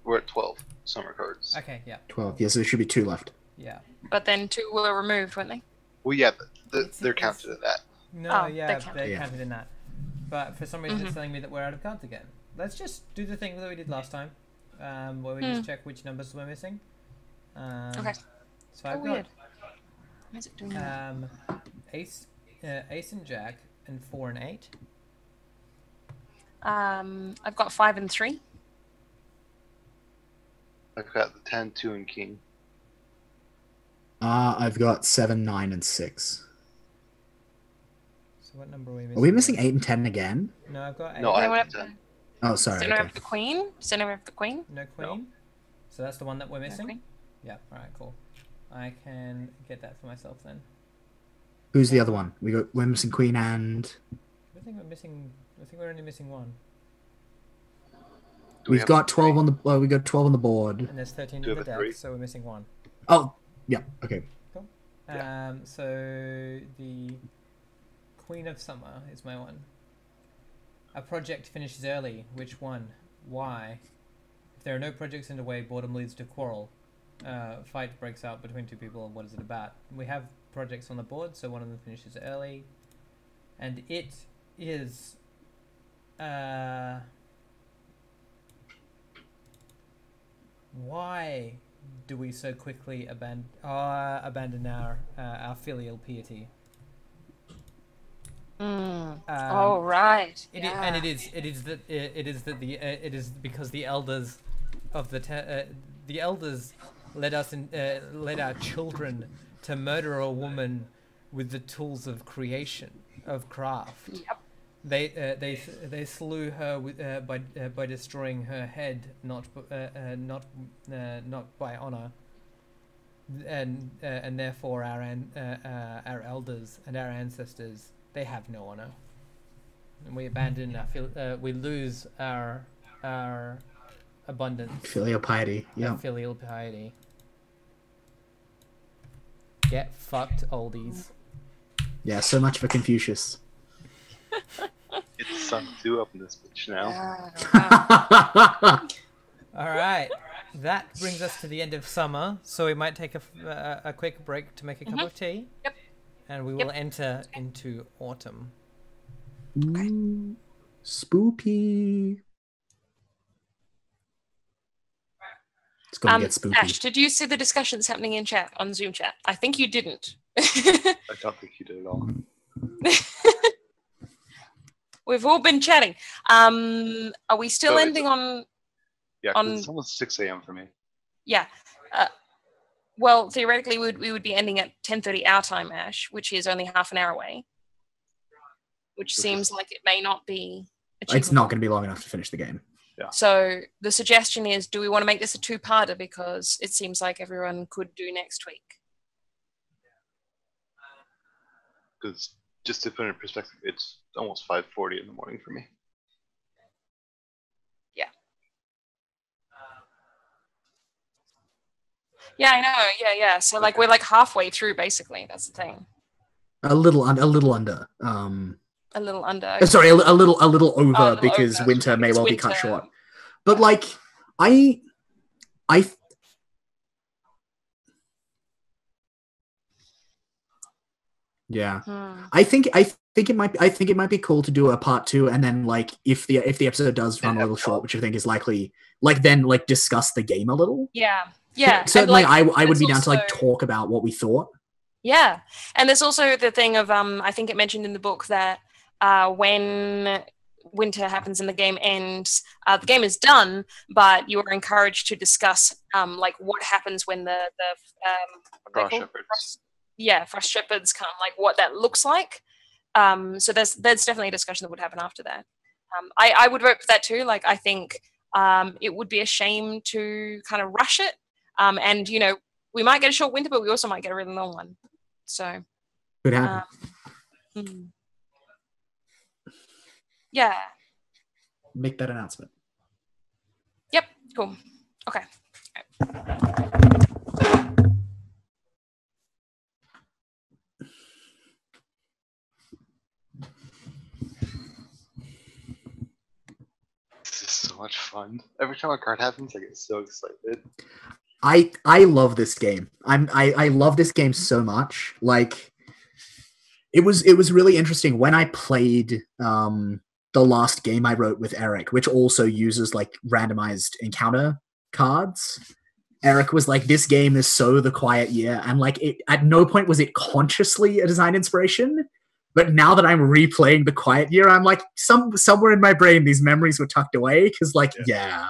We're at 12 summer cards. Okay. Yeah. 12. Yes, there should be 2 left. Yeah. But then 2 were removed, weren't they? Well, yeah, they're counted in that. No. Oh, Yeah. they count. They're Yeah. counted in that. But for some reason, it's telling me that we're out of cards again. Let's just do the thing that we did last time. where we just check which numbers we're missing. Okay. So I've weird. Why is it doing that? Ace and Jack, and 4 and 8. I've got 5 and 3. I've got the 10, 2, and king. I've got 7, 9, and 6. So what number are we missing? Are we missing 8 and 10 again? No, I've got 8. No, I have 10. Oh, sorry. Does anyone have the queen? Does anyone have the queen? No queen? No. So that's the one that we're missing? No Yeah, alright, cool. I can get that for myself then. Who's the other one? We're missing queen and... I think we're only missing one. We've got 12 on the... Well, we got 12 on the board. And there's 13 in the deck, so we're missing one. Oh, yeah, okay. Cool. Yeah. So the Queen of Summer is my one. A project finishes early. Which one? Why? If there are no projects underway, boredom leads to quarrel. Fight breaks out between two people. What is it about? We have projects on the board, so one of them finishes early. And it is... why do we so quickly abandon our filial piety? Right. It is because the elders of the elders led our children to murder a woman with the tools of creation, of craft. Yep. They slew her by destroying her head, not by honor, and therefore our elders and our ancestors, they have no honor, and we abandon we lose our abundance, Filial piety. Yeah. filial piety. Get fucked, oldies. Yeah. So much for Confucius. It's sun 2 up in this bitch now. All right, that brings us to the end of summer, so we might take a quick break to make a cup of tea. Yep. And we will enter into autumn. Ooh, spoopy. It's going to get spoopy. Ash, did you see the discussions happening in chat, on Zoom chat? I think you didn't. I don't think you did at all. We've all been chatting. Are we still ending on... Yeah, 'cause it's almost 6 a.m. for me. Yeah. Well, theoretically, we would be ending at 10:30 our time, Ash, which is only half an hour away. Which seems like it may not be achievable. It's not going to be long enough to finish the game. Yeah. So the suggestion is, do we want to make this a two-parter, because it seems like everyone could do next week? Because just to put it in perspective, it's almost 5:40 in the morning for me. Yeah. Yeah, I know. Yeah. So like we're like halfway through, basically. That's the thing. A little under. A little under. Sorry, a little over, because over, winter may because well be cut winter. short. But like, I yeah, I think it might be cool to do a part 2, and then like if the episode does run a little short, which I think is likely, like then like discuss the game a little. Yeah. Certainly, And, like, I would be down also... to like talk about what we thought. Yeah, and there's also the thing of I think it mentioned in the book that when winter happens and the game ends, the game is done, but you are encouraged to discuss like what happens when the Frost shepherds. Frost shepherds come, like what that looks like. So there's definitely a discussion that would happen after that. I would vote for that too. Like I think it would be a shame to kind of rush it. And you know, we might get a short winter, but we also might get a really long one. So Could happen. Yeah. Make that announcement. Yep. Cool. Okay. This is so much fun. Every time a card happens, I get so excited. I love this game. I love this game so much. Like it was really interesting when I played the last game I wrote with Eric, which also uses like randomized encounter cards, Eric was like, "This game is so the Quiet Year," and like, at no point was it consciously a design inspiration. But now that I'm replaying the Quiet Year, I'm like, somewhere in my brain, these memories were tucked away because, like, yeah.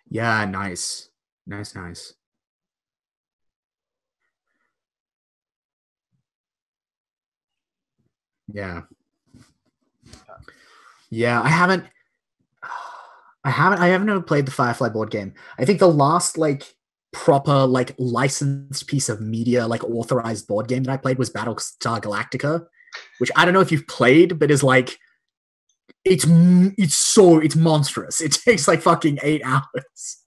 Yeah, nice. Nice. Yeah. Yeah, I haven't ever played the Firefly board game. I think the last like proper like licensed piece of media, like authorized board game that I played was Battlestar Galactica, which I don't know if you've played, but is like it's monstrous. It takes like fucking 8 hours.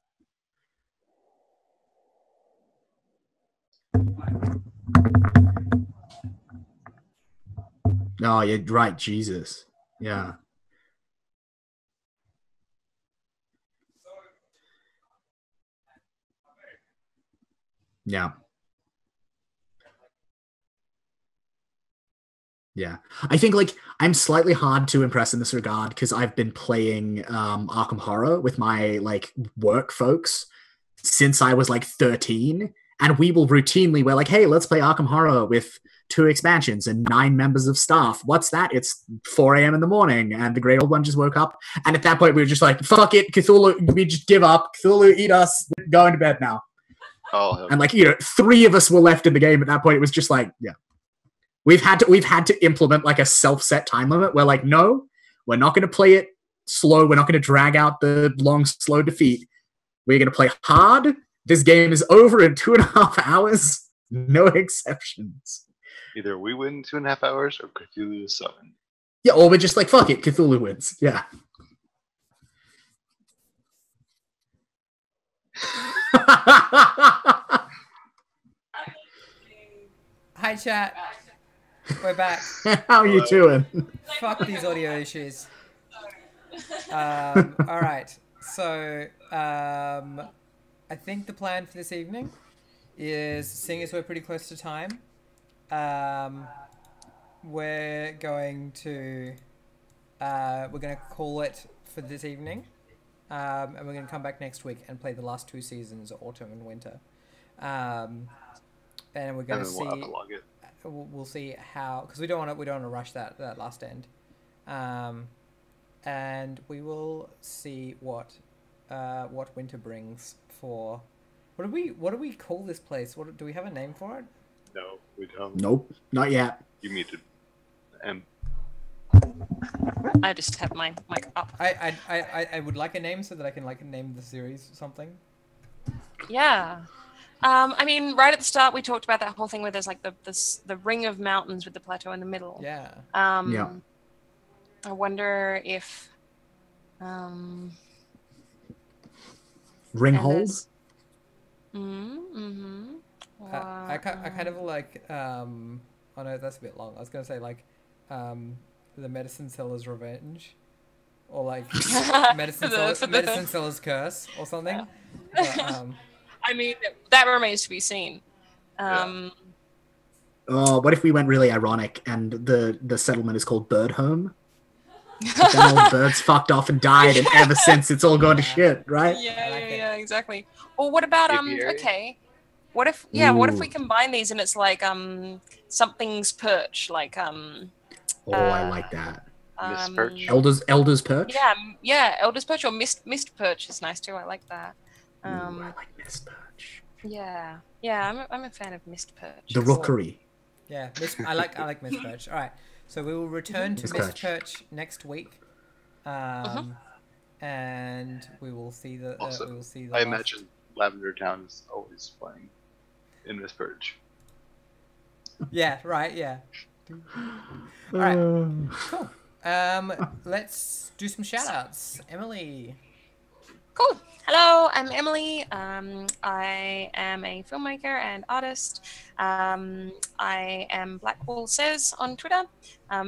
Oh, you're right, Jesus. Yeah. Yeah. Yeah. I think like I'm slightly hard to impress in this regard because I've been playing Arkham Horror with my like work folks since I was like 13. And we will routinely, we're like, hey, let's play Arkham Horror with 2 expansions and 9 members of staff. What's that? It's 4 a.m. in the morning. And the Great Old One just woke up. And at that point, we were just like, fuck it, Cthulhu, we just give up. Cthulhu, eat us. We're going to bed now. Oh, and like, 3 of us were left in the game at that point. It was just like, yeah. We've had to implement like a self-set time limit. We're like, no, we're not going to play it slow. We're not going to drag out the long, slow defeat. We're going to play hard. This game is over in 2.5 hours. No exceptions. Either we win 2.5 hours or Cthulhu is summoned. Yeah, or we're just like, fuck it, Cthulhu wins. Yeah. Hi, chat. We're back. How are you doing? Fuck these audio issues. All right. So, I think the plan for this evening is, seeing as we're pretty close to time, we're going to call it for this evening, and we're going to come back next week and play the last 2 seasons, autumn and winter, and we're going to see. We'll see how, because we don't want to rush that last end, and we will see what winter brings for. What do we call this place? Do we have a name for it? No, we don't. Nope, not yet. You muted. I just have my mic up. I would like a name so that I can like name the series something. Yeah. I mean, right at the start, we talked about that whole thing where there's like the ring of mountains with the plateau in the middle. Yeah. Yeah. I wonder if. Ringhold? Mm-hmm. I kind of like. Oh no, that's a bit long. I was gonna say like, the Medicine Seller's Revenge, or like Medicine Seller's Curse or something. But, I mean, that remains to be seen. Oh, what if we went really ironic and the settlement is called Bird Home? But then all the birds fucked off and died, and ever since it's all gone to shit, right? Yeah, exactly. Or what about okay, what if we combine these and it's like something's perch, like I like that. Mistperch. Elder's Perch. Yeah, Elder's Perch or Mistperch is nice too. I like that. I like Mistperch. Yeah, I'm a fan of Mistperch. The Rookery. Yeah, I like Mistperch. All right, so we will return to Mistperch next week, and we will see the. Also, we will see the. I imagine Lavender Town is always playing in Mistperch. Yeah. Right. Yeah. All right. Cool. Let's do some shout outs. Emily. Cool. Hello, I'm Emily. I am a filmmaker and artist. I am Blackwall Says on Twitter.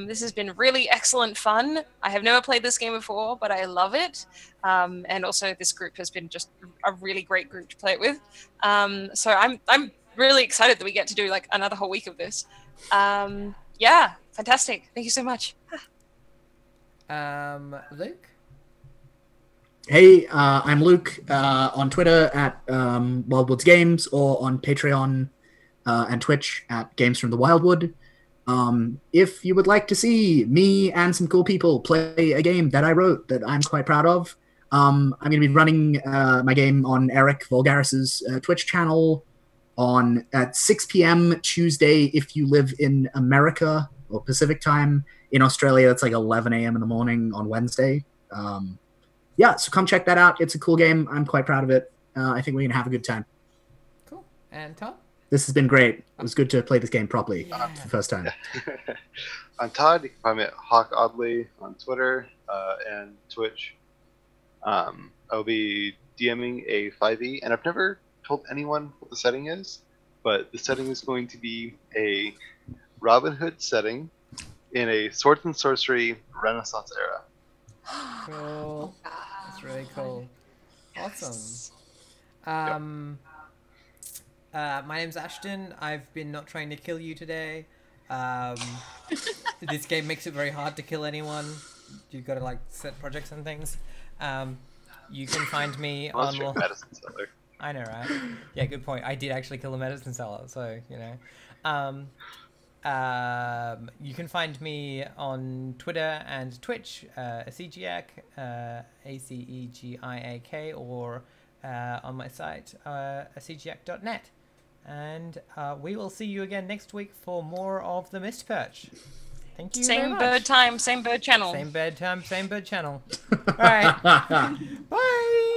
This has been really excellent fun. I have never played this game before, but I love it. And also, this group has been just a really great group to play it with. So I'm really excited that we get to do like another whole week of this. Yeah, fantastic. Thank you so much. Luke? Hey, I'm Luke on Twitter at Wildwoods Games, or on Patreon and Twitch at Games from the Wildwood. If you would like to see me and some cool people play a game that I wrote that I'm quite proud of, I'm going to be running my game on Eric Vulgaris's Twitch channel at 6 p.m. Tuesday if you live in America or Pacific time. In Australia, it's like 11 a.m. in the morning on Wednesday. Yeah, so come check that out. It's a cool game. I'm quite proud of it. I think we're going to have a good time. Cool. And Todd? This has been great. It was good to play this game properly for the first time. I'm Todd. You can find me at Hawk Oddly on Twitter and Twitch. I'll be DMing a 5e, and I've never told anyone what the setting is, but the setting is going to be a Robin Hood setting in a swords and sorcery Renaissance era. Cool. That's really cool. Yes. Awesome. My name's Ashton. I've been not trying to kill you today. This game makes it very hard to kill anyone. You've got to like set projects and things. You can find me on medicine seller. I know, right? Yeah, good point. I did actually kill a medicine seller, so you know. You can find me on Twitter and Twitch, Acegiac, Acegiak, or on my site, acegiac.net. And we will see you again next week for more of the Mistperch. Thank you very much. Same bird time, same bird channel. Same bird time, same bird channel. All right. Bye.